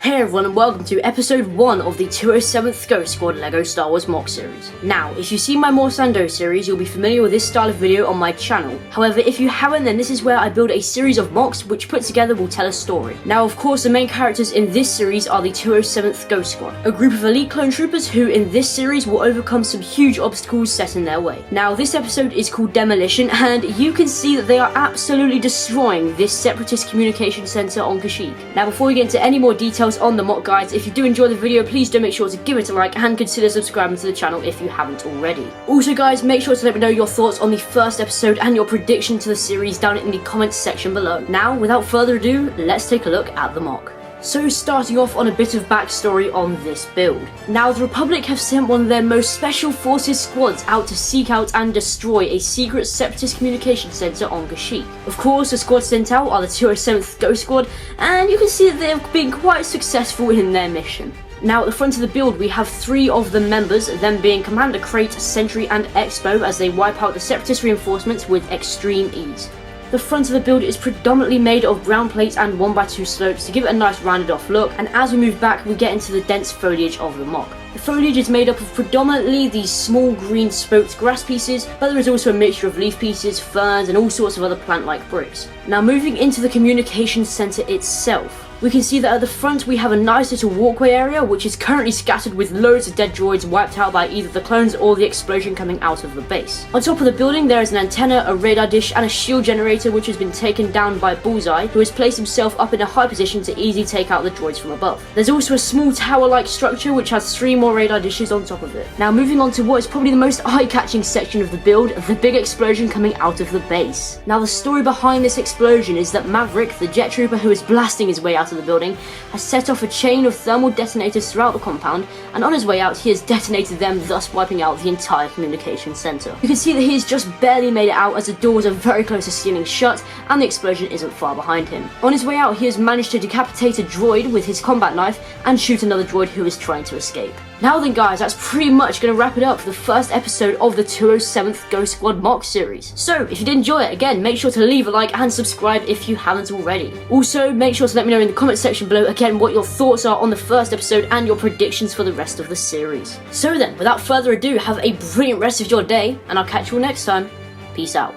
Hey everyone and welcome to episode 1 of the 207th Ghost Squad LEGO Star Wars MOC series. Now, if you've seen my More Sando series, you'll be familiar with this style of video on my channel. However, if you haven't, then this is where I build a series of MOCs which put together will tell a story. Now, of course, the main characters in this series are the 207th Ghost Squad, a group of elite clone troopers who in this series will overcome some huge obstacles set in their way. Now, this episode is called Demolition, and you can see that they are absolutely destroying this Separatist communication center on Kashyyyk. Now, before we get into any more details on the MOC, guys, if you do enjoy the video, please do make sure to give it a like and consider subscribing to the channel if you haven't already. Also, guys, make sure to let me know your thoughts on the first episode and your prediction to the series down in the comments section below. Now, without further ado, let's take a look at the MOC. So, starting off on a bit of backstory on this build. Now, the Republic have sent one of their most special forces squads out to seek out and destroy a secret Separatist communication center on Kashyyyk. Of course, the squad sent out are the 207th Ghost Squad, and you can see that they have been quite successful in their mission. Now, at the front of the build, we have 3 of the members, them being Commander Crate, Sentry, and Expo, as they wipe out the Separatist reinforcements with extreme ease. The front of the build is predominantly made of brown plates and 1x2 slopes to give it a nice rounded off look, and as we move back we get into the dense foliage of the MOC. The foliage is made up of predominantly these small green spoked grass pieces, but there is also a mixture of leaf pieces, ferns, and all sorts of other plant-like bricks. Now, moving into the communication center itself, we can see that at the front we have a nice little walkway area which is currently scattered with loads of dead droids wiped out by either the clones or the explosion coming out of the base. On top of the building there is an antenna, a radar dish, and a shield generator which has been taken down by Bullseye, who has placed himself up in a high position to easily take out the droids from above. There's also a small tower-like structure which has 3 more radar dishes on top of it. Now, moving on to what is probably the most eye-catching section of the build, the big explosion coming out of the base. Now, the story behind this explosion is that Maverick, the jet trooper who is blasting his way out of the building, has set off a chain of thermal detonators throughout the compound, and on his way out he has detonated them, thus wiping out the entire communication center. You can see that he has just barely made it out as the doors are very close to sealing shut and the explosion isn't far behind him. On his way out he has managed to decapitate a droid with his combat knife and shoot another droid who is trying to escape. Now then, guys, that's pretty much going to wrap it up for the first episode of the 207th Ghost Squad MOC series. So, if you did enjoy it, again, make sure to leave a like and subscribe if you haven't already. Also, make sure to let me know in the comment section below, again, what your thoughts are on the first episode and your predictions for the rest of the series. So then, without further ado, have a brilliant rest of your day, and I'll catch you all next time. Peace out.